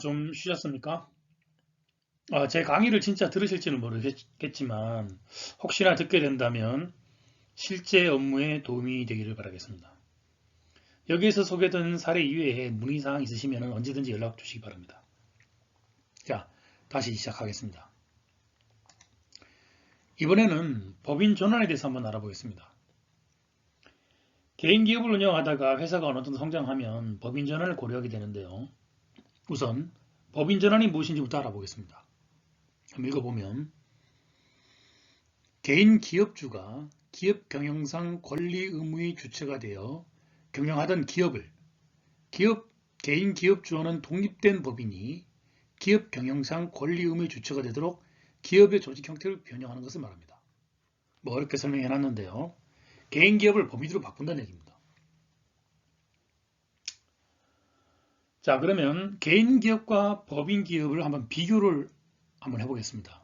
좀 쉬셨습니까? 제 강의를 진짜 들으실지는 모르겠지만, 혹시나 듣게 된다면 실제 업무에 도움이 되기를 바라겠습니다. 여기에서 소개된 사례 이외에 문의사항 있으시면 언제든지 연락 주시기 바랍니다. 자, 다시 시작하겠습니다. 이번에는 법인 전환에 대해서 한번 알아보겠습니다. 개인 기업을 운영하다가 회사가 어느 정도 성장하면 법인 전환을 고려하게 되는데요. 우선 법인 전환이 무엇인지부터 알아보겠습니다. 한번 읽어보면 개인 기업주가 기업 경영상 권리 의무의 주체가 되어 경영하던 기업을 개인 기업주와는 독립된 법인이 기업 경영상 권리 의무의 주체가 되도록 기업의 조직 형태를 변형하는 것을 말합니다. 뭐 어렵게 설명해 놨는데요. 개인 기업을 법인으로 바꾼다는 얘기입니다. 자, 그러면 개인 기업과 법인 기업을 한번 비교를 한번 해보겠습니다.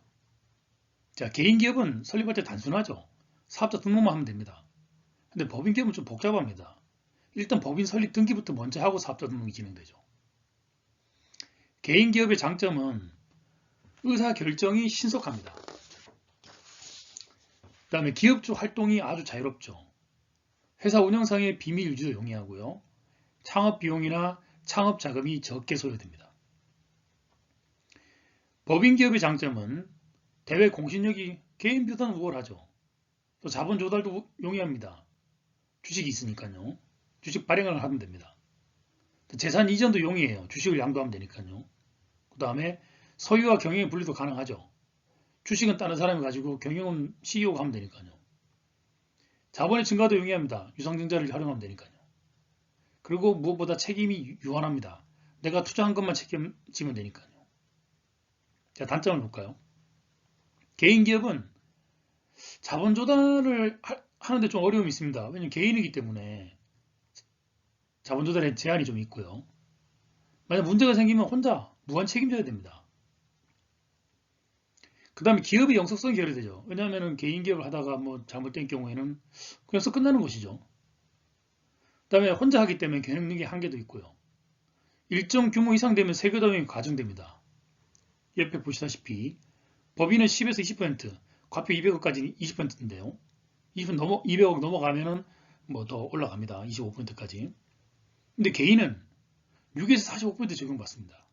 자, 개인 기업은 설립할 때 단순하죠. 사업자 등록만 하면 됩니다. 근데 법인 기업은 좀 복잡합니다. 일단 법인 설립 등기부터 먼저 하고 사업자 등록이 진행되죠. 개인 기업의 장점은 의사결정이 신속합니다. 그 다음에 기업주 활동이 아주 자유롭죠. 회사 운영상의 비밀 유지도 용이하고요. 창업 비용이나 창업 자금이 적게 소요됩니다. 법인 기업의 장점은 대외 공신력이 개인보다는 우월하죠. 또 자본 조달도 용이합니다. 주식이 있으니까요. 주식 발행을 하면 됩니다. 재산 이전도 용이해요. 주식을 양도하면 되니까요. 그 다음에 소유와 경영의 분리도 가능하죠. 주식은 다른 사람이 가지고 경영은 CEO가 하면 되니까요. 자본의 증가도 용이합니다. 유상증자를 활용하면 되니까요. 그리고 무엇보다 책임이 유한합니다. 내가 투자한 것만 책임지면 되니까요. 자, 단점을 볼까요? 개인 기업은 자본 조달을 하는데 좀 어려움이 있습니다. 왜냐하면 개인이기 때문에 자본 조달에 제한이 좀 있고요. 만약 문제가 생기면 혼자 무한 책임져야 됩니다. 그 다음에 기업의 영속성이 결여되죠. 왜냐하면 개인 기업을 하다가 뭐 잘못된 경우에는 그냥 써 끝나는 것이죠. 그 다음에 혼자 하기 때문에 경영력의 한계도 있고요. 일정 규모 이상 되면 세금담이 가중됩니다. 옆에 보시다시피 법인은 10에서 20%, 과표 200억까지 20%인데요. 200억 넘어가면은 뭐 더 올라갑니다. 25%까지. 근데 개인은 6에서 45% 적용받습니다.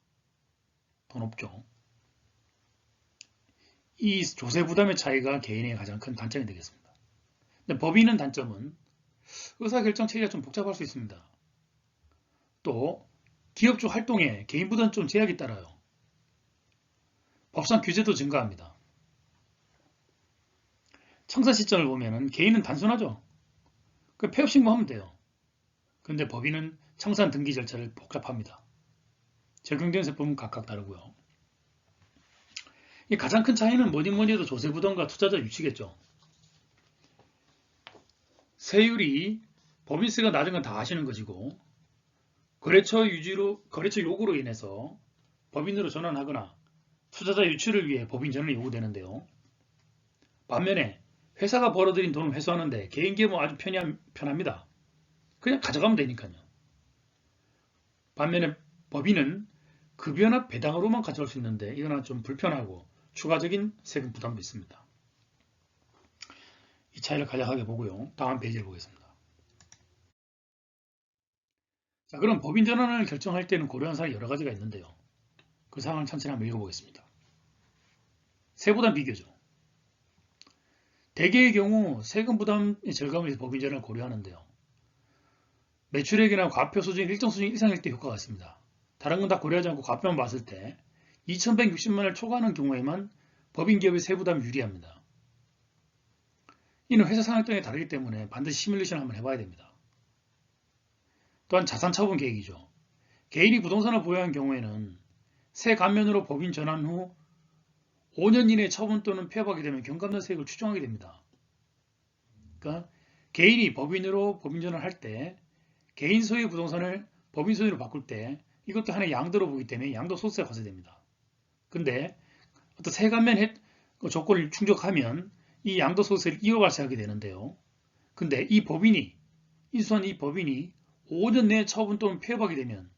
더 높죠. 이 조세 부담의 차이가 개인의 가장 큰 단점이 되겠습니다. 근데 법인은 단점은 의사결정 체계가 좀 복잡할 수 있습니다. 또 기업주 활동에 개인 부담 좀 제약이 따라요. 법상 규제도 증가합니다. 청산 시점을 보면 개인은 단순하죠. 그 폐업 신고하면 돼요. 그런데 법인은 청산 등기 절차를 복잡합니다. 적용되는 세법은 각각 다르고요. 이 가장 큰 차이는 뭐니 해도 조세 부담과 투자자 유치겠죠. 세율이 법인세가 낮은 건 다 아시는 것이고 거래처 요구로 인해서 법인으로 전환하거나 투자자 유치를 위해 법인 전환이 요구되는데요. 반면에 회사가 벌어들인 돈을 회수하는데 개인 기업은 아주 편합니다. 그냥 가져가면 되니까요. 반면에 법인은 급여나 배당으로만 가져갈 수 있는데 이거는 좀 불편하고 추가적인 세금 부담도 있습니다. 이 차이를 간략하게 보고요. 다음 페이지를 보겠습니다. 자, 그럼 법인 전환을 결정할 때는 고려한 사항이 여러 가지가 있는데요. 그 사항을 천천히 한번 읽어보겠습니다. 세부담 비교죠. 대개의 경우 세금 부담의 절감을 위해서 법인 전환을 고려하는데요. 매출액이나 과표 수준 일정 수준 이상일 때 효과가 있습니다. 다른 건 다 고려하지 않고 과표만 봤을 때 2160만원을 초과하는 경우에만 법인 기업의 세부담이 유리합니다. 이는 회사 상황 등에 다르기 때문에 반드시 시뮬레이션을 한번 해봐야 됩니다. 또한 자산 처분 계획이죠. 개인이 부동산을 보유한 경우에는 새 감면으로 법인 전환 후 5년 이내에 처분 또는 폐업하게 되면 경감자세액을 추정하게 됩니다. 그러니까 개인이 법인으로 법인 전환할 때 개인 소유 부동산을 법인 소유로 바꿀 때 이것도 하나의 양도로 보기 때문에 양도소득세가 과세됩니다. 근데 어떤 세감면 조건을 충족하면 이 양도소득세를 이어발생하게 되는데요. 근데 이 법인이 인수한 이 법인이 5년 내에 처분 또는 폐업하게 되면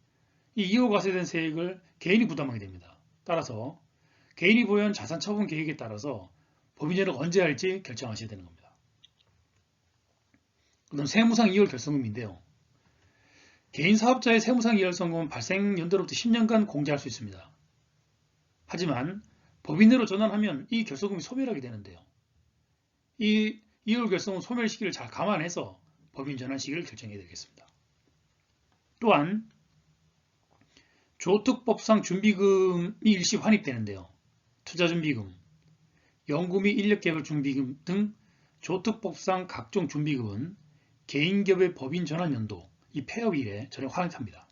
이 이후 과세된 세액을 개인이 부담하게 됩니다. 따라서 개인이 보유한 자산 처분 계획에 따라서 법인전을 언제 할지 결정하셔야 되는 겁니다. 그다음 세무상 이월 결성금인데요. 개인 사업자의 세무상 이월 결성금은 발생 연도로부터 10년간 공제할 수 있습니다. 하지만 법인으로 전환하면 이 결성금이 소멸하게 되는데요. 이 이월 결성금 소멸 시기를 잘 감안해서 법인 전환 시기를 결정해야 되겠습니다. 또한 조특법상 준비금이 일시 환입되는데요. 투자준비금, 연구 및 인력개발 준비금 등 조특법상 각종 준비금은 개인기업의 법인 전환 연도, 이 폐업일에 전혀 환입합니다.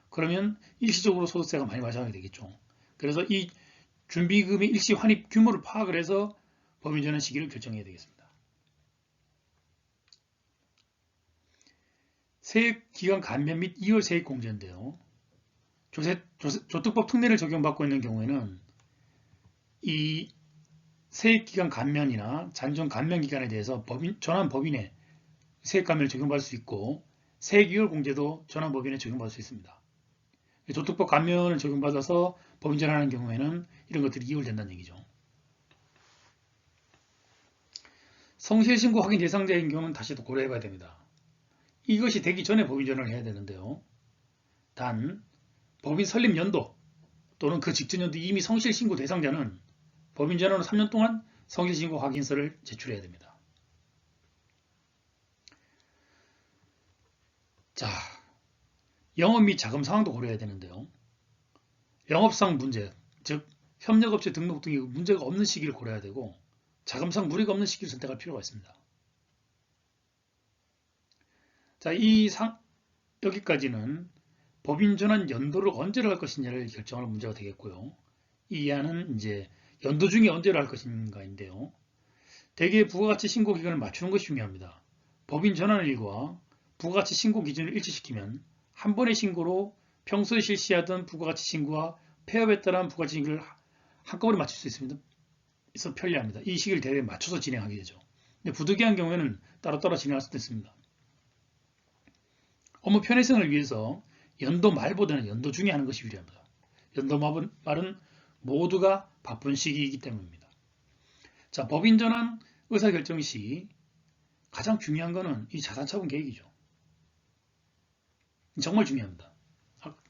그러면 일시적으로 소득세가 많이 발생하게 되겠죠. 그래서 이 준비금의 일시 환입 규모를 파악을 해서 법인 전환 시기를 결정해야 되겠습니다. 세액기간 감면 및 이월 세액공제인데요. 조특법 특례를 적용받고 있는 경우에는 이 세액기간 감면이나 잔존 감면 기간에 대해서 전환 법인에 세액 감면을 적용받을 수 있고 세액 이월 공제도 전환 법인에 적용받을 수 있습니다. 조특법 감면을 적용받아서 법인 전환하는 경우에는 이런 것들이 이월된다는 얘기죠. 성실신고 확인 대상자인 경우는 다시 또 고려해봐야 됩니다. 이것이 되기 전에 법인 전환을 해야 되는데요. 단 법인 설립 연도 또는 그 직전 연도 이미 성실신고 대상자는 법인 전환 후 3년 동안 성실신고 확인서를 제출해야 됩니다. 자, 영업 및 자금 상황도 고려해야 되는데요. 영업상 문제, 즉 협력업체 등록 등의 문제가 없는 시기를 고려해야 되고 자금상 무리가 없는 시기를 선택할 필요가 있습니다. 자, 여기까지는 법인 전환 연도를 언제로 할 것이냐를 결정할 문제가 되겠고요. 이 이하는 이제 연도 중에 언제로 할 것인가인데요. 대개 부가가치 신고 기간을 맞추는 것이 중요합니다. 법인 전환일과 부가가치 신고 기준을 일치시키면 한 번의 신고로 평소에 실시하던 부가가치 신고와 폐업에 따른 부가가치 신고를 한꺼번에 맞출 수 있습니다. 그래서 편리합니다. 이 시기를 대략 맞춰서 진행하게 되죠. 근데 부득이한 경우에는 따로따로 진행할 수도 있습니다. 업무 편의성을 위해서 연도 말보다는 연도 중에 하는 것이 유리합니다. 연도 말은 모두가 바쁜 시기이기 때문입니다. 자, 법인 전환 의사결정 시 가장 중요한 것은 이 자산처분 계획이죠. 정말 중요합니다.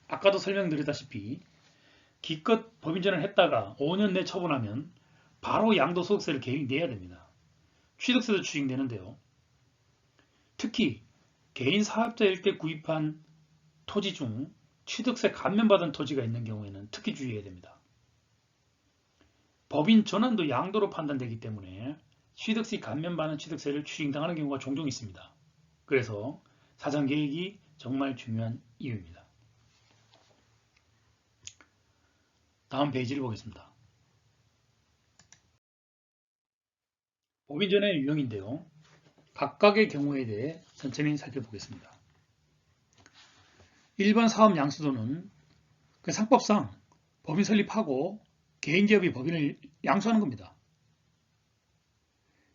아까도 설명드렸다시피 기껏 법인 전환을 했다가 5년 내 처분하면 바로 양도소득세를 개인이 내야 됩니다. 취득세도 추징되는데요. 특히 개인 사업자일 때 구입한 토지 중 취득세 감면받은 토지가 있는 경우에는 특히 주의해야 됩니다. 법인 전환도 양도로 판단되기 때문에 취득세 감면받은 취득세를 추징당하는 경우가 종종 있습니다. 그래서 사전계획이 정말 중요한 이유입니다. 다음 페이지를 보겠습니다. 법인 전환의 유형인데요. 각각의 경우에 대해 천천히 살펴보겠습니다. 일반 사업 양수도는 그 상법상 법인 설립하고 개인기업이 법인을 양수하는 겁니다.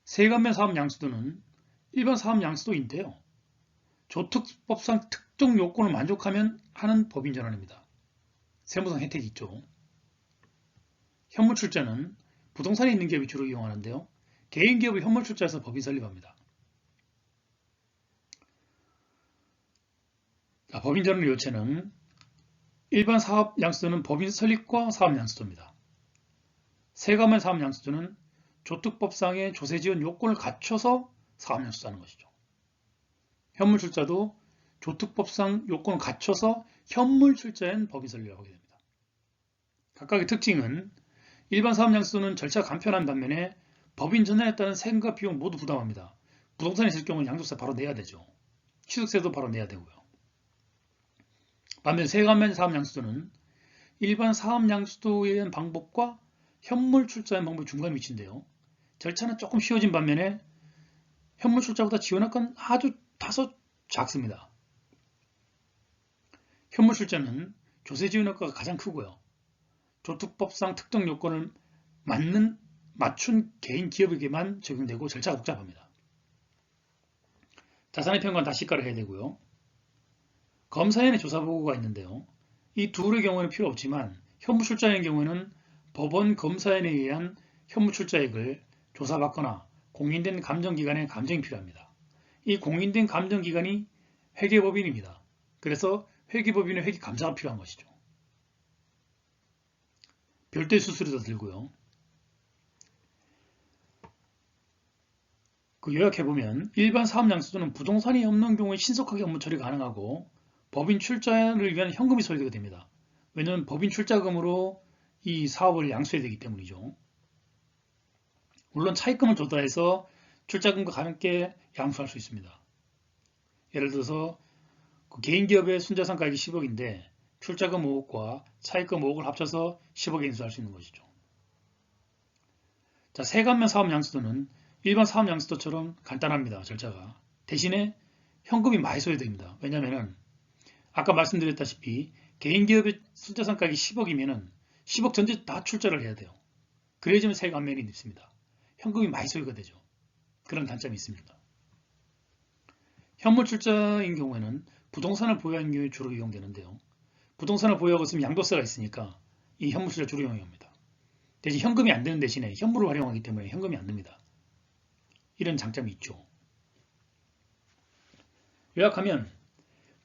세감면 사업 양수도는 일반 사업 양수도인데요. 조특법상 특정 요건을 만족하면 하는 법인 전환입니다. 세무상 혜택이 있죠. 현물출자는 부동산에 있는 기업이 주로 이용하는데요. 개인기업이 현물출자해서 법인 설립합니다. 자, 법인 전환의 요체는 일반 사업 양수도는 법인 설립과 사업 양수도입니다. 세감면 사업 양수도는 조특법상의 조세 지원 요건을 갖춰서 사업 양수도하는 것이죠. 현물 출자도 조특법상 요건을 갖춰서 현물 출자엔 법인 설립을 하게 됩니다. 각각의 특징은 일반 사업 양수도는 절차가 간편한 반면에 법인 전환에 따른 세금과 비용 모두 부담합니다. 부동산에 있을 경우는 양도세 바로 내야 되죠. 취득세도 바로 내야 되고요. 반면 세감면 사업 양수도는 일반 사업 양수도에 의한 방법과 현물 출자의 방법이 중간 위치인데요. 절차는 조금 쉬워진 반면에 현물 출자보다 지원학과는 아주 다소 작습니다. 현물 출자는 조세 지원학과가 가장 크고요. 조특법상 특정 요건을 맞춘 개인 기업에게만 적용되고 절차가 복잡합니다. 자산의 평가는 다 시가를 해야 되고요. 검사연의 조사보고가 있는데요. 이 둘의 경우에는 필요 없지만 현무출자의 경우에는 법원 검사인에 의한 현무출자액을 조사받거나 공인된 감정기관의 감정이 필요합니다. 이 공인된 감정기관이 회계법인입니다. 그래서 회계법인의 회계감사가 필요한 것이죠. 별도의 수수료 더 들고요. 그 요약해보면 일반 사업양수도는 부동산이 없는 경우에 신속하게 업무 처리 가능하고 법인 출자를 위한 현금이 소요되게 됩니다. 왜냐하면 법인 출자금으로 이 사업을 양수해야 되기 때문이죠. 물론 차입금을 조달해서 출자금과 함께 양수할 수 있습니다. 예를 들어서 그 개인기업의 순자산가액이 10억인데 출자금 5억과 차입금 5억을 합쳐서 10억에 인수할 수 있는 것이죠. 자, 세관면 사업양수도는 일반 사업양수도처럼 간단합니다. 절차가. 대신에 현금이 많이 소요됩니다. 왜냐하면 아까 말씀드렸다시피 개인기업의 순자산가액이 10억이면 10억 전체 다 출자를 해야 돼요. 그래야지만 세관면이 있습니다. 현금이 많이 소요가 되죠. 그런 단점이 있습니다. 현물출자인 경우에는 부동산을 보유하는 경우에 주로 이용되는데요. 부동산을 보유하고 있으면 양도세가 있으니까 이 현물출자 주로 이용합니다. 대신 현금이 안 되는 대신에 현물을 활용하기 때문에 현금이 안 됩니다. 이런 장점이 있죠. 요약하면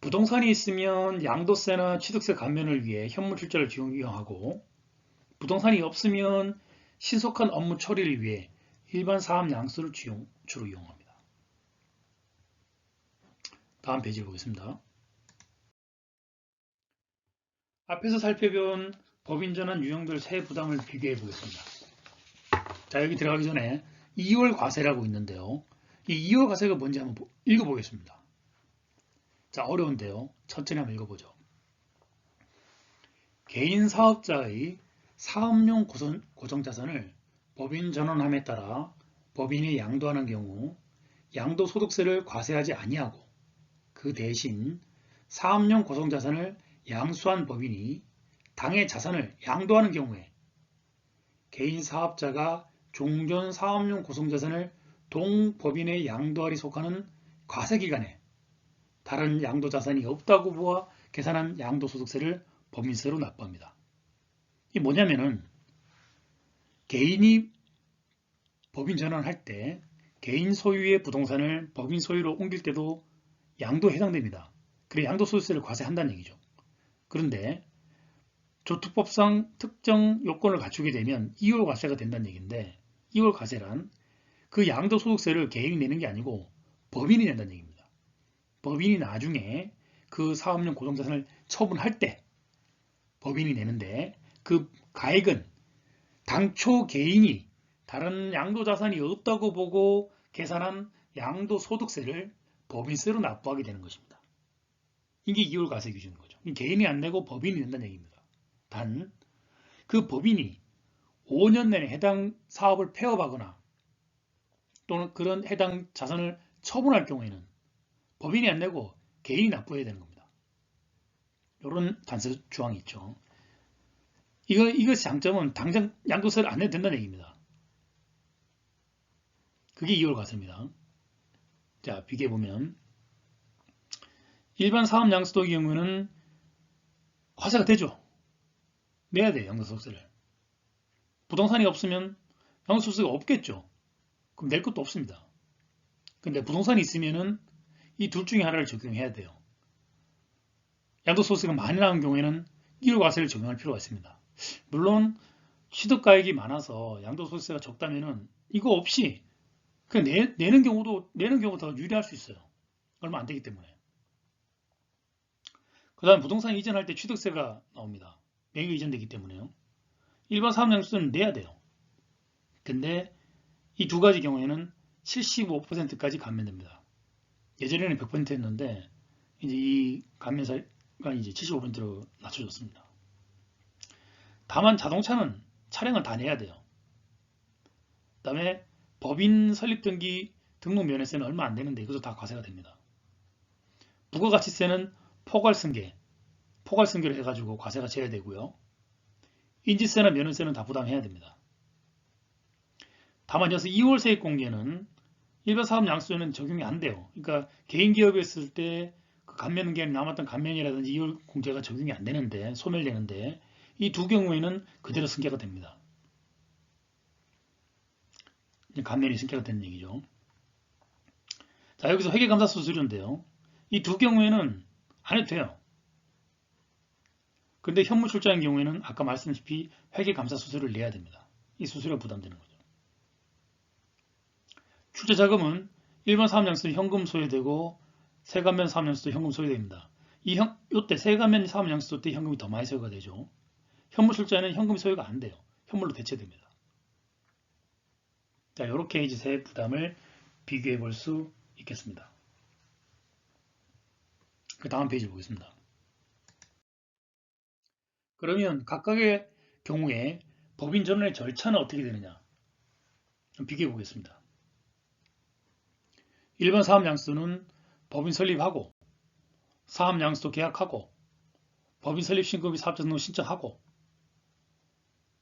부동산이 있으면 양도세나 취득세 감면을 위해 현물출자를 이용하고 부동산이 없으면 신속한 업무 처리를 위해 일반 사업 양수를 주로 이용합니다. 다음 페이지를 보겠습니다. 앞에서 살펴본 법인전환 유형별 세액 부담을 비교해 보겠습니다. 자, 여기 들어가기 전에 2월 과세라고 있는데요. 이 2월 과세가 뭔지 한번 읽어보겠습니다. 자, 어려운데요. 천천히 한번 읽어보죠. 개인 사업자의 사업용 고정자산을 법인 전환함에 따라 법인이 양도하는 경우 양도소득세를 과세하지 아니하고 그 대신 사업용 고정자산을 양수한 법인이 당의 자산을 양도하는 경우에 개인 사업자가 종전 사업용 고정자산을 동법인의 양도할이 속하는 과세기간에 다른 양도자산이 없다고 보아 계산한 양도소득세를 법인세로 납부합니다. 이게 뭐냐면은 개인이 법인 전환할 때 개인 소유의 부동산을 법인 소유로 옮길 때도 양도에 해당됩니다. 그래 양도소득세를 과세한다는 얘기죠. 그런데 조특법상 특정 요건을 갖추게 되면 2월 과세가 된다는 얘기인데 2월 과세란 그 양도소득세를 개인이 내는 게 아니고 법인이 낸다는 얘기입니다. 법인이 나중에 그 사업용 고정자산을 처분할 때 법인이 내는데 그 가액은 당초 개인이 다른 양도자산이 없다고 보고 계산한 양도소득세를 법인세로 납부하게 되는 것입니다. 이게 2월 과세 기준인 거죠. 개인이 안 내고 법인이 낸다는 얘기입니다. 단, 그 법인이 5년 내내 해당 사업을 폐업하거나 또는 그런 해당 자산을 처분할 경우에는 법인이 안 내고 개인이 납부해야 되는 겁니다. 이런 단서 조항이 있죠. 이것의 장점은 당장 양도세를 안 내도 된다는 얘기입니다. 그게 2월 과세입니다. 자, 비교해보면 일반 사업 양수도의 경우는 과세가 되죠. 내야 돼요. 양도소득세를. 부동산이 없으면 양도소득세가 없겠죠. 그럼 낼 것도 없습니다. 근데 부동산이 있으면은 이 둘 중에 하나를 적용해야 돼요. 양도소득세가 많이 나온 경우에는 1월 과세를 적용할 필요가 있습니다. 물론 취득가액이 많아서 양도소득세가 적다면은 이거 없이 그냥 내는 경우도 더 유리할 수 있어요. 얼마 안 되기 때문에. 그 다음 부동산 이전할 때 취득세가 나옵니다. 명의 이전되기 때문에요. 일반 사업양수도는 내야 돼요. 근데 이 두 가지 경우에는 75%까지 감면됩니다. 예전에는 100%였는데 이제 이 감면사가 이제 75%로 낮춰졌습니다. 다만 자동차는 차량을 다 내야 돼요. 그 다음에 법인 설립등기 등록 면허세는 얼마 안 되는데 이것도 다 과세가 됩니다. 부가가치세는 포괄승계를 해가지고 과세가 제외되고요. 인지세나 면허세는 다 부담해야 됩니다. 다만 여기서 2월 세액공제는 일반 사업 양수도는 적용이 안 돼요. 그러니까 개인 기업이었을 때 그 감면기간이 남았던 감면이라든지 2월 공제가 적용이 안 되는데, 소멸되는데, 이 두 경우에는 그대로 승계가 됩니다. 감면이 승계가 되는 얘기죠. 자, 여기서 회계감사 수수료인데요. 이 두 경우에는 안 해도 돼요. 근데 현물 출자인 경우에는 아까 말씀드렸다시피 회계감사 수수료를 내야 됩니다. 이 수수료가 부담되는 거죠. 출자 자금은 일반 사업장에서 현금 소요되고 세감면 사업장에서도 현금 소요됩니다. 이때 세감면 사업장에서 때 현금이 더 많이 소요가 되죠. 현물 출자에는 현금이 소요가 안 돼요. 현물로 대체됩니다. 자, 이렇게 이제 세액 부담을 비교해 볼 수 있겠습니다. 그 다음 페이지 보겠습니다. 그러면 각각의 경우에 법인 전환의 절차는 어떻게 되느냐 좀 비교해 보겠습니다. 일반 사업양수는 법인 설립하고 사업양수도 계약하고 법인 설립 신고비 사업자 등록 신청하고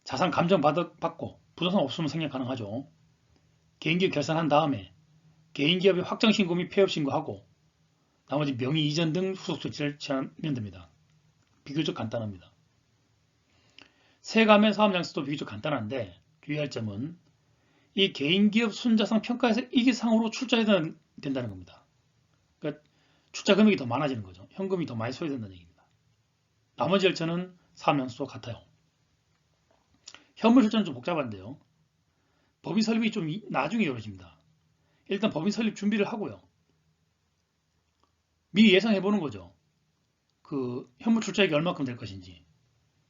자산 감정 받고 부동산 없으면 생략 가능하죠. 개인기업 결산한 다음에 개인기업의 확정 신고 및 폐업 신고하고 나머지 명의 이전 등 후속 조치를 취하면 됩니다. 비교적 간단합니다. 세감면 사업양수도 비교적 간단한데 주의할 점은 이 개인기업 순자산 평가에서 이기상으로 출자해야 된다는 겁니다. 그러니까 출자 금액이 더 많아지는 거죠. 현금이 더 많이 소요된다는 얘기입니다. 나머지 절차는 사업양수도 같아요. 현물 출자는 좀 복잡한데요. 법인 설립이 좀 나중에 이루어집니다. 일단 법인 설립 준비를 하고요. 미리 예상해보는 거죠. 그 현물 출자액이 얼마큼 될 것인지.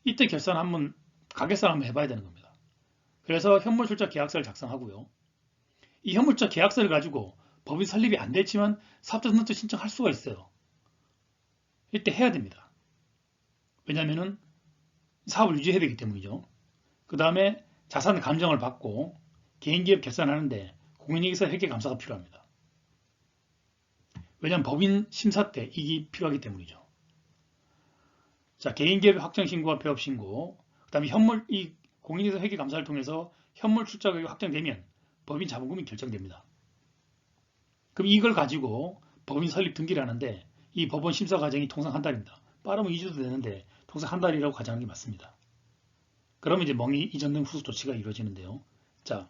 이때 결산 한번 가계산 한번 해봐야 되는 겁니다. 그래서 현물 출자 계약서를 작성하고요. 이 현물 출자 계약서를 가지고 법인 설립이 안 됐지만 사업자 등록도 신청할 수가 있어요. 이때 해야 됩니다. 왜냐하면 사업을 유지해야 되기 때문이죠. 그 다음에 자산 감정을 받고 개인기업 결산하는데 공인인계서 회계감사가 필요합니다. 왜냐하면 법인 심사 때 이게 필요하기 때문이죠. 자, 개인기업의 확정신고와 폐업신고, 그 다음에 이 공인인계서 회계감사를 통해서 현물 출자額이 확정되면 법인 자본금이 결정됩니다. 그럼 이걸 가지고 법인 설립 등기를 하는데 이 법원 심사 과정이 통상 한 달입니다. 빠르면 2주도 되는데 통상 한 달이라고 가정하는 게 맞습니다. 그러면 이제 명의 이전 등 후속 조치가 이루어지는데요. 자,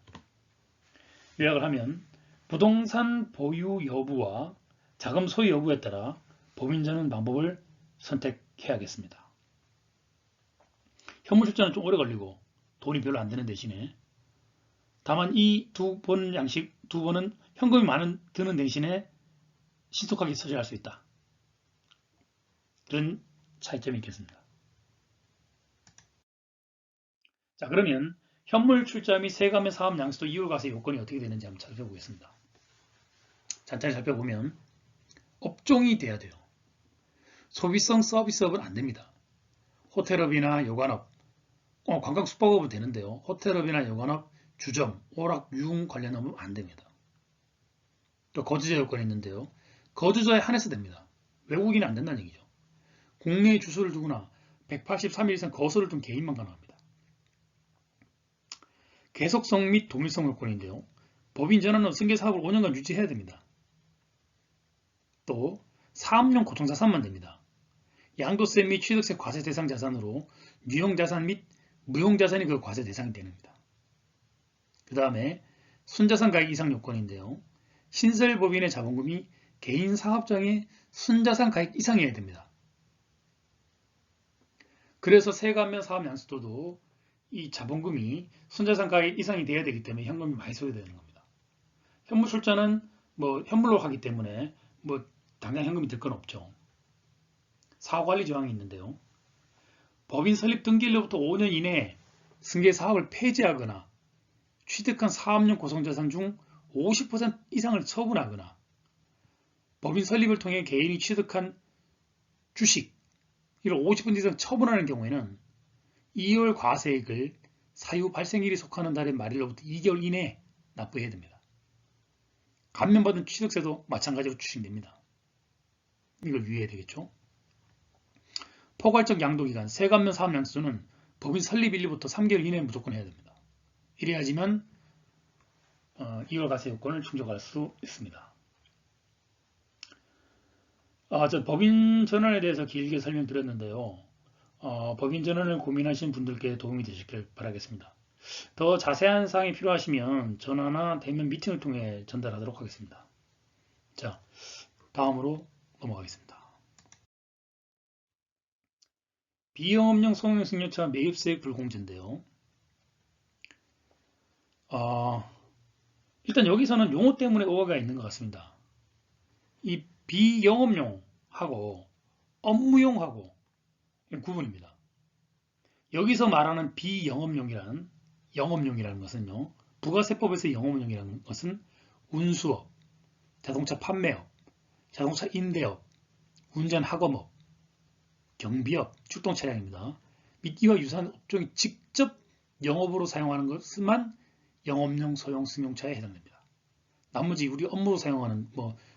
요약을 하면 부동산 보유 여부와 자금 소유 여부에 따라 법인 전환 방법을 선택해야겠습니다. 현물 출자는 좀 오래 걸리고 돈이 별로 안 드는 대신에 다만 이 두 번은 현금이 드는 대신에 신속하게 처리할 수 있다. 그런 차이점이 있겠습니다. 자, 그러면 현물 출자 및 세감의 사업 양수도 이율과세 요건이 어떻게 되는지 한번 살펴보겠습니다. 잔잔히 살펴보면 업종이 돼야 돼요. 소비성 서비스업은 안 됩니다. 호텔업이나 여관업, 관광 숙박업은 되는데요. 호텔업이나 여관업, 주점, 오락, 유흥 관련업은 안 됩니다. 또 거주자 요건이 있는데요. 거주자에 한해서 됩니다. 외국인이 안 된다는 얘기죠. 국내에 주소를 두거나 183일 이상 거소를 둔 개인만 가능합니다. 계속성 및 동일성 요건인데요. 법인 전환 후 승계 사업을 5년간 유지해야 됩니다. 또 사업용 고정자산만 됩니다. 양도세 및 취득세 과세 대상 자산으로 유형자산 및 무형자산이 그 과세 대상이 됩니다. 그 다음에 순자산 가액 이상 요건인데요. 신설법인의 자본금이 개인 사업장의 순자산 가액 이상이어야 됩니다. 그래서 세감면 사업 양수도도 이 자본금이 순자산 가액 이상이 돼야 되기 때문에 현금이 많이 소요되는 겁니다. 현물 출자는 현물로 하기 때문에 당장 현금이 들 건 없죠. 사후관리 조항이 있는데요. 법인 설립 등기일로부터 5년 이내에 승계 사업을 폐지하거나 취득한 사업용 고성자산 중 50% 이상을 처분하거나 법인 설립을 통해 개인이 취득한 주식 이를 50% 이상 처분하는 경우에는 2월 과세액을 사유 발생일이 속하는 달의 말일로부터 2개월 이내에 납부해야 됩니다. 감면받은 취득세도 마찬가지로 추징됩니다. 이걸 유의해야 되겠죠. 포괄적 양도기간, 세감면 사업 양수는 법인 설립일로부터 3개월 이내에 무조건 해야 됩니다. 이래야지만 2월 과세 요건을 충족할 수 있습니다. 저 법인 전환에 대해서 길게 설명드렸는데요. 법인 전환을 고민하시는 분들께 도움이 되시길 바라겠습니다. 더 자세한 사항이 필요하시면 전화나 대면 미팅을 통해 전달하도록 하겠습니다. 자, 다음으로 넘어가겠습니다. 비영업용 소형승용차 매입세액 불공제인데요. 일단 여기서는 용어 때문에 오해가 있는 것 같습니다. 이 비영업용하고 업무용하고 구분입니다. 여기서 말하는 영업용이라는 것은요, 부가세법에서 영업용이라는 것은 운수업, 자동차 판매업, 자동차 임대업, 운전학업업, 경비업, 출동차량입니다. 및 이와 유사한 업종이 직접 영업으로 사용하는 것만 영업용 소형 승용차에 해당됩니다. 나머지 우리 업무로 사용하는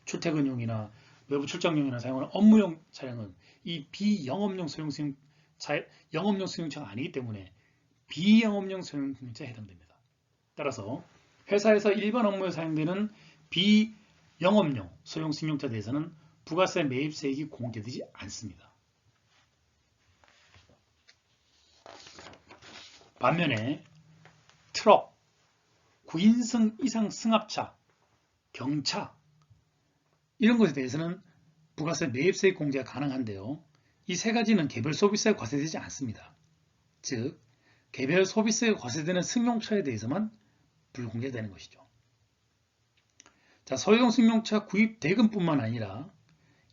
출퇴근용이나 외부 출장용이나 사용하는 업무용 차량은 이 비영업용 소형 승용차, 영업용 승용차가 아니기 때문에 비영업용 소형 승용차에 해당됩니다. 따라서 회사에서 일반 업무에 사용되는 비영업용 소형 승용차에 대해서는 부가세 매입세액이 공제되지 않습니다. 반면에 트럭, 9인승 이상 승합차, 경차 이런 것에 대해서는 부가세 매입세액 공제가 가능한데요. 이 세 가지는 개별 소비세가 과세되지 않습니다. 즉 개별 소비세가 과세되는 승용차에 대해서만 불공제되는 것이죠. 자, 소형 승용차 구입 대금뿐만 아니라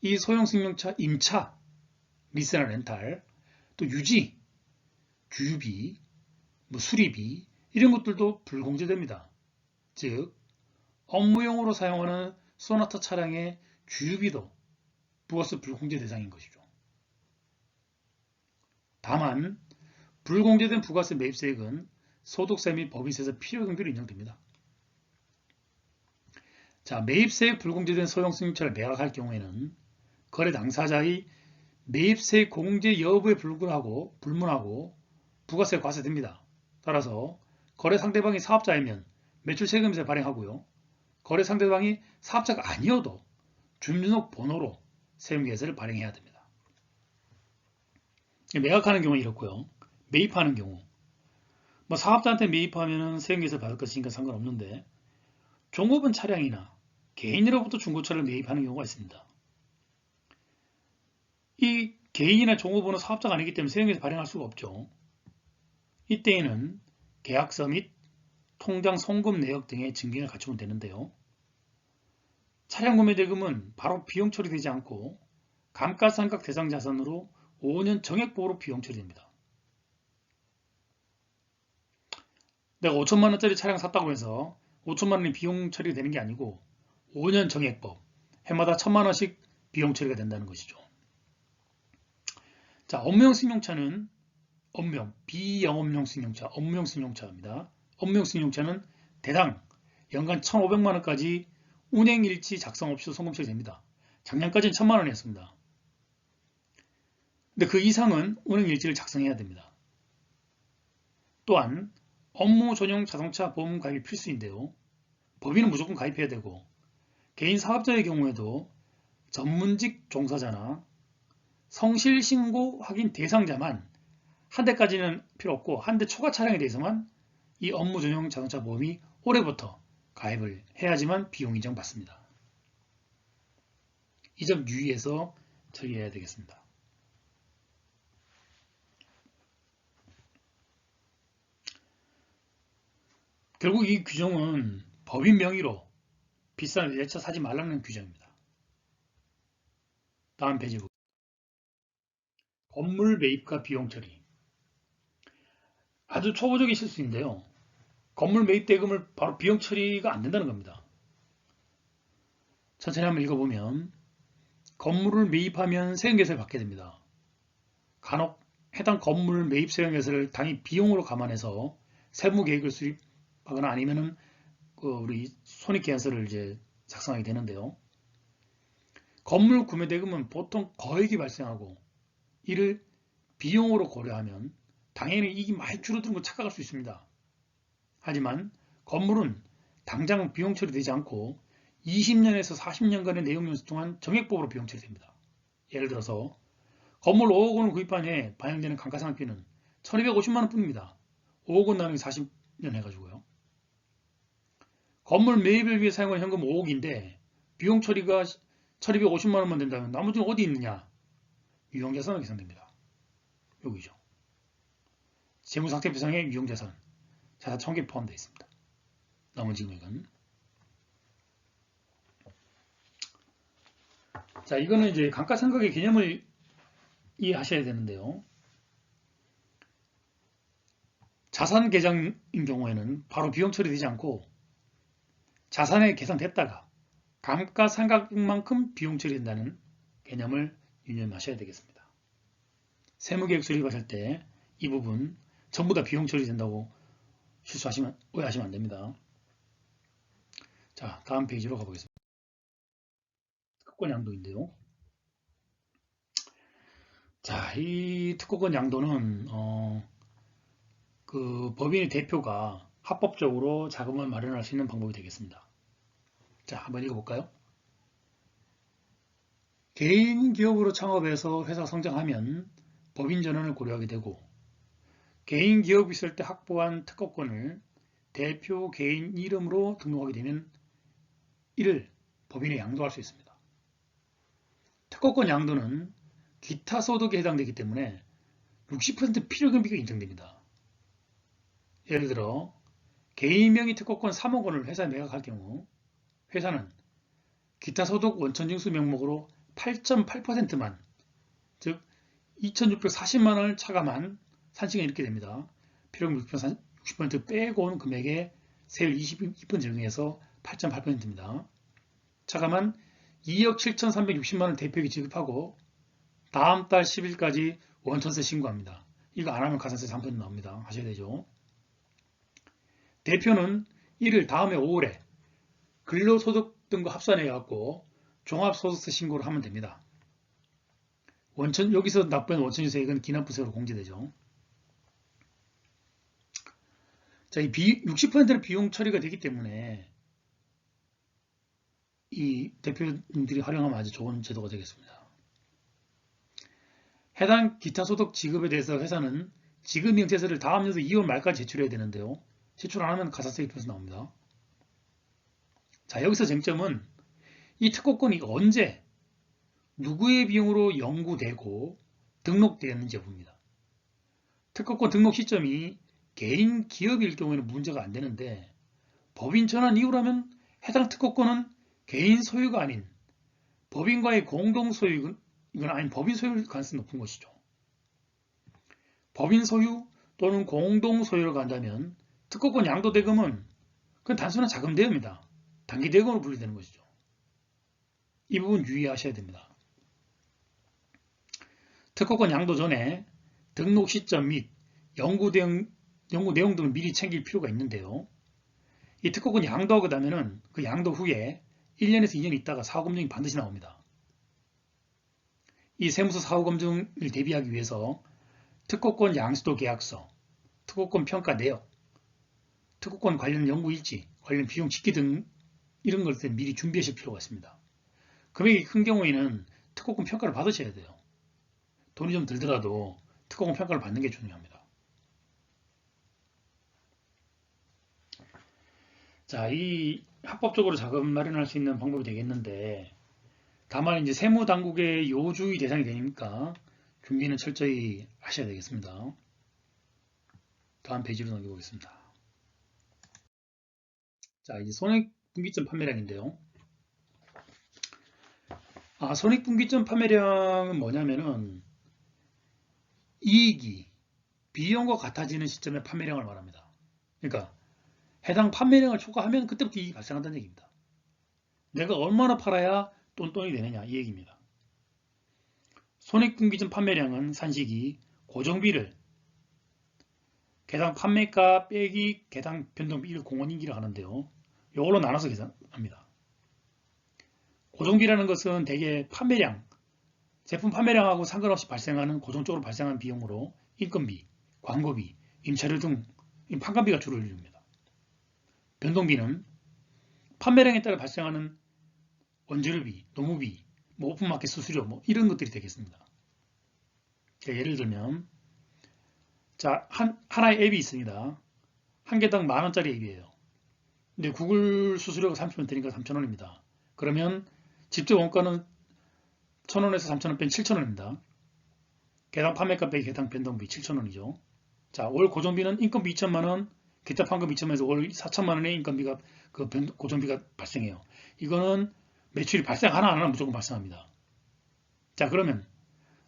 이 소형 승용차 임차, 리스나 렌탈, 또 유지, 주유비, 수리비 이런 것들도 불공제됩니다. 즉 업무용으로 사용하는 소나타 차량의 주유비도 부가세 불공제 대상인 것이죠. 다만 불공제된 부가세 매입세액은 소득세 및 법인세에서 필요경비로 인정됩니다. 자, 매입세액 불공제된 소형 승용차를 매각할 경우에는 거래 당사자의 매입세액 공제 여부에 불문하고 부가세가 과세됩니다. 따라서 거래 상대방이 사업자이면 매출세금세 발행하고요. 거래 상대방이 사업자가 아니어도 주민등록번호로 세금계세를 발행해야 됩니다. 매각하는 경우는 이렇고요. 매입하는 경우 사업자한테 매입하면 세금계세를 받을 것이니까 상관없는데 종업원 차량이나 개인으로부터 중고차를 매입하는 경우가 있습니다. 이 개인이나 종업원은 사업자가 아니기 때문에 세금계세 발행할 수가 없죠. 이때에는 계약서 및 통장 송금 내역 등의 증빙을 갖추면 되는데요. 차량 구매 대금은 바로 비용 처리되지 않고 감가상각 대상 자산으로 5년 정액보호로 비용 처리됩니다. 내가 5천만 원짜리 차량 샀다고 해서 5천만 원이 비용 처리되는 게 아니고 5년 정액법, 해마다 1,000만 원씩 비용 처리가 된다는 것이죠. 자, 업무용 승용차는 비영업용 승용차, 업무용 승용차입니다. 업무용 승용차는 대당 연간 1,500만 원까지 운행일지 작성 없이도 송금 처리됩니다. 작년까지는 1,000만 원이었습니다. 근데 그 이상은 운행일지를 작성해야 됩니다. 또한 업무 전용 자동차 보험 가입이 필수인데요. 법인은 무조건 가입해야 되고 개인 사업자의 경우에도 전문직 종사자나 성실신고 확인 대상자만 한 대까지는 필요 없고 한 대 초과 차량에 대해서만 이 업무 전용 자동차 보험이 올해부터 가입을 해야지만 비용 인정받습니다. 이 점 유의해서 처리해야 되겠습니다. 결국 이 규정은 법인 명의로 비싼 외제차 사지 말라는 규정입니다. 다음 페이지 보겠습니다. 건물 매입과 비용 처리. 아주 초보적인 실수인데요. 건물 매입 대금을 바로 비용 처리가 안 된다는 겁니다. 천천히 한번 읽어보면 건물을 매입하면 세금계세를 받게 됩니다. 간혹 해당 건물 매입 세금계세를 당일 비용으로 감안해서 세무계획을 수립하거나 아니면은 우리 손익계산서를 이제 작성하게 되는데요. 건물 구매 대금은 보통 거액이 발생하고 이를 비용으로 고려하면 당연히 이익이 많이 줄어드는 걸 착각할 수 있습니다. 하지만 건물은 당장 비용 처리되지 않고 20년에서 40년간의 내용연수 동안 정액법으로 비용 처리됩니다. 예를 들어서 건물 5억 원을 구입한 후에 반영되는 감가상각비는 1250만 원 뿐입니다. 5억 원 나누기 40년 해가지고요. 건물 매입을 위해 사용한 현금 5억인데 비용 처리가 1250만 원만 된다면 나머지는 어디 있느냐? 유형자산으로 계산됩니다. 여기죠. 재무상태표상에 유형자산, 자산 총계에 포함되어 있습니다. 나머지 금액은. 자, 이거는 이제 감가상각의 개념을 이해하셔야 되는데요. 자산 계장인 경우에는 바로 비용 처리되지 않고 자산에 계산됐다가 감가상각만큼 비용 처리된다는 개념을 유념하셔야 되겠습니다. 세무계획 수립하실 때 이 부분 전부 다 비용 처리된다고 오해하시면 안 됩니다. 자, 다음 페이지로 가보겠습니다. 특허권 양도인데요. 자, 이 특허권 양도는 그 법인의 대표가 합법적으로 자금을 마련할 수 있는 방법이 되겠습니다. 자, 한번 읽어볼까요? 개인 기업으로 창업해서 회사 성장하면 법인 전환을 고려하게 되고 개인 기업이 있을 때 확보한 특허권을 대표 개인 이름으로 등록하게 되면 이를 법인에 양도할 수 있습니다. 특허권 양도는 기타 소득에 해당되기 때문에 60% 필요금비가 인정됩니다. 예를 들어 개인 명의 특허권 3억 원을 회사에 매각할 경우 회사는 기타 소득 원천징수 명목으로 8.8%만 즉 2,640만 원을 차감한 산식에 이르게 됩니다. 필요금 60% 빼고 온 금액의 세율 22% 적용해서 8.8%입니다. 차감한 2억 7,360만 원 대표에게 지급하고 다음 달 10일까지 원천세 신고합니다. 이거 안 하면 가산세 3% 나옵니다. 하셔야 되죠. 대표는 이를 다음해 5월에 근로소득 등과 합산해 갖고 종합소득세 신고를 하면 됩니다. 여기서 납부한 원천세액은 기납부세로 공제되죠. 자, 이 60%는 비용 처리가 되기 때문에 이 대표님들이 활용하면 아주 좋은 제도가 되겠습니다. 해당 기타 소득 지급에 대해서 회사는 지급 영체서를 다음 연도 2월 말까지 제출해야 되는데요. 제출 안 하면 가산세 2% 나옵니다. 자, 여기서 쟁점은 이 특허권이 언제 누구의 비용으로 연구되고 등록되었는지 여부입니다. 특허권 등록 시점이 개인 기업일 경우에는 문제가 안 되는데 법인 전환 이후라면 해당 특허권은 개인 소유가 아닌 법인과의 공동 소유, 이건 아닌 법인 소유일 가능성이 높은 것이죠. 법인 소유 또는 공동 소유로 간다면 특허권 양도 대금은 그건 단순한 자금 대금입니다. 단기 대금으로 분리되는 것이죠. 이 부분 유의하셔야 됩니다. 특허권 양도 전에 등록 시점 및 연구 내용 등을 미리 챙길 필요가 있는데요. 이 특허권 양도하고 나면은 그 양도 후에 1년에서 2년 있다가 사후검증이 반드시 나옵니다. 이 세무서 사후검증을 대비하기 위해서 특허권 양수도 계약서, 특허권 평가 내역, 특허권 관련 연구 일지, 관련 비용 집계 등 이런 것들 미리 준비하실 필요가 있습니다. 금액이 큰 경우에는 특허권 평가를 받으셔야 돼요. 돈이 좀 들더라도 특허권 평가를 받는 게 중요합니다. 자, 이 합법적으로 자금 마련할 수 있는 방법이 되겠는데 다만 이제 세무당국의 요주의 대상이 되니까 준비는 철저히 하셔야 되겠습니다. 다음 페이지로 넘겨보겠습니다. 자, 이제 손익분기점 판매량인데요. 손익분기점 판매량은 뭐냐면은 이익이 비용과 같아지는 시점의 판매량을 말합니다. 그러니까 해당 판매량을 초과하면 그때부터 이익이 발생한다는 얘기입니다. 내가 얼마나 팔아야 똔똔이 되느냐 이 얘기입니다. 손익분기점 판매량은 산식이 고정비를 개당 판매가 빼기 개당 변동비 를 공원인기를 하는데요. 이걸로 나눠서 계산합니다. 고정비라는 것은 대개 판매량, 제품 판매량하고 상관없이 발생하는 고정적으로 발생하는 비용으로 인건비, 광고비, 임차료 등 판관비가 주를 이룹니다. 변동비는 판매량에 따라 발생하는 원재료비, 노무비, 뭐 오픈마켓 수수료 뭐 이런 것들이 되겠습니다. 예를 들면 자 하나의 앱이 있습니다. 한 개당 10,000원짜리 앱이에요. 근데 구글 수수료가 30원 되니까 3,000원입니다. 그러면 직접 원가는 1,000원에서 3,000원 뺀 7,000원입니다. 개당 판매가 빼기 개당 변동비 7,000원이죠. 자, 월 고정비는 인건비 2천만원, 기타 판금 2천만원에서 월 4천만원의 인건비가 고정비가 발생해요. 이거는 매출이 발생하나 안 하나 무조건 발생합니다. 자, 그러면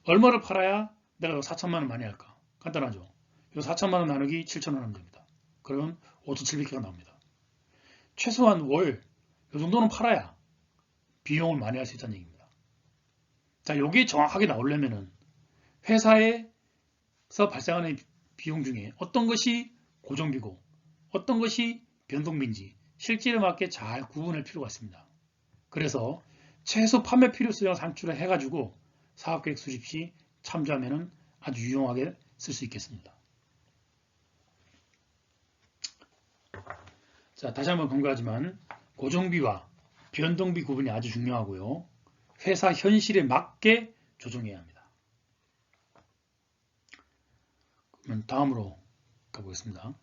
얼마를 팔아야 내가 4천만원 많이 할까? 간단하죠. 이 4천만원 나누기 7천원 하면 됩니다. 그러면 5,700개가 나옵니다. 최소한 월 이 정도는 팔아야 비용을 많이 할 수 있다는 얘기입니다. 자, 요게 정확하게 나오려면은 회사에서 발생하는 비용 중에 어떤 것이 고정비고 어떤 것이 변동비인지 실질에 맞게 잘 구분할 필요가 있습니다. 그래서 최소 판매 필요 수량 산출을 해가지고 사업계획 수립 시 참조하면 아주 유용하게 쓸 수 있겠습니다. 자, 다시 한번 강조하지만 고정비와 변동비 구분이 아주 중요하고요. 회사 현실에 맞게 조정해야 합니다. 그러면 다음으로 가보겠습니다.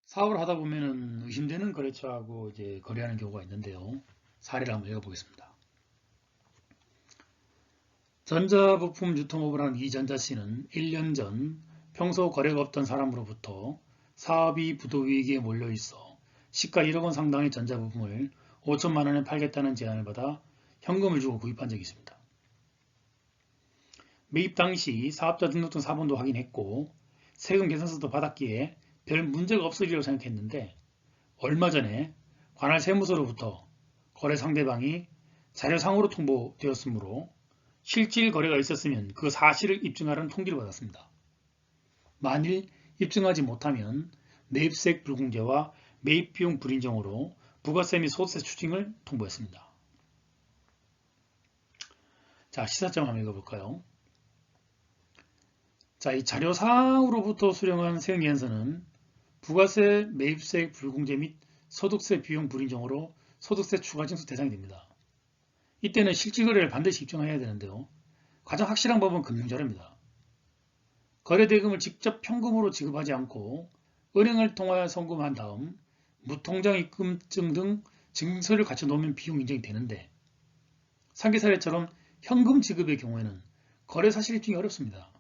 사업을 하다 보면은 의심되는 거래처하고 이제 거래하는 경우가 있는데요. 사례를 한번 읽어보겠습니다. 전자부품 유통업을 하는 이전자 씨는 1년 전 평소 거래가 없던 사람으로부터 사업이 부도위기에 몰려 있어 시가 1억 원 상당의 전자부품을 5천만 원에 팔겠다는 제안을 받아 현금을 주고 구입한 적이 있습니다. 매입 당시 사업자 등록증 사본도 확인했고 세금 계산서도 받았기에 별 문제가 없으리라고 생각했는데 얼마 전에 관할 세무서로부터 거래 상대방이 자료상으로 통보되었으므로 실질 거래가 있었으면 그 사실을 입증하라는 통지를 받았습니다. 만일 입증하지 못하면 매입세액 불공제와 매입비용 불인정으로 부가세 및 소득세 추징을 통보했습니다. 자, 시사점 한번 읽어볼까요? 자, 이 자료상으로부터 수령한 세금계산서는 부가세, 매입세액 불공제 및 소득세 비용 불인정으로 소득세 추가징수 대상이 됩니다. 이때는 실질거래를 반드시 입증해야 되는데요. 가장 확실한 법은 금융자료입니다. 거래대금을 직접 현금으로 지급하지 않고 은행을 통하여 송금한 다음 무통장 입금증 등 증서를 갖춰 놓으면 비용 인정이 되는데 상기 사례처럼 현금 지급의 경우에는 거래 사실 입증이 어렵습니다.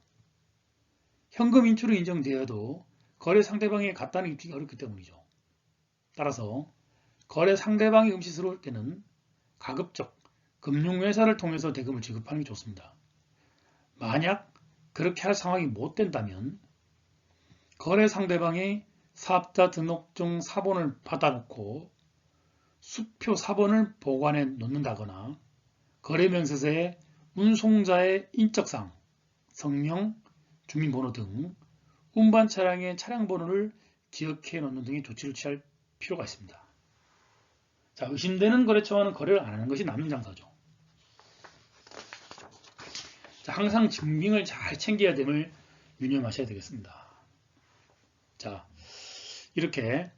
현금 인출은 인정되어도 거래 상대방의 같다는 입증이 어렵기 때문이죠. 따라서 거래 상대방이 음시스러울 때는 가급적 금융회사를 통해서 대금을 지급하는 게 좋습니다. 만약 그렇게 할 상황이 못 된다면 거래 상대방의 사업자 등록증 사본을 받아놓고 수표 사본을 보관해 놓는다거나 거래명세서에 운송자의 인적사항, 성명, 주민번호 등 운반 차량의 차량번호를 기억해 놓는 등의 조치를 취할 필요가 있습니다. 자, 의심되는 거래처와는 거래를 안 하는 것이 남는 장사죠. 자, 항상 증빙을 잘 챙겨야 됨을 유념하셔야 되겠습니다. 자, 이렇게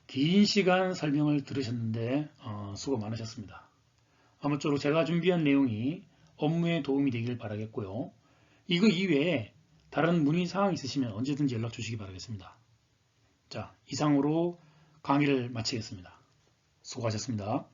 긴 시간 설명을 들으셨는데 수고 많으셨습니다. 아무쪼록 제가 준비한 내용이 업무에 도움이 되길 바라겠고요. 이거 이외에 다른 문의사항 있으시면 언제든지 연락 주시기 바라겠습니다. 자, 이상으로 강의를 마치겠습니다. 수고하셨습니다.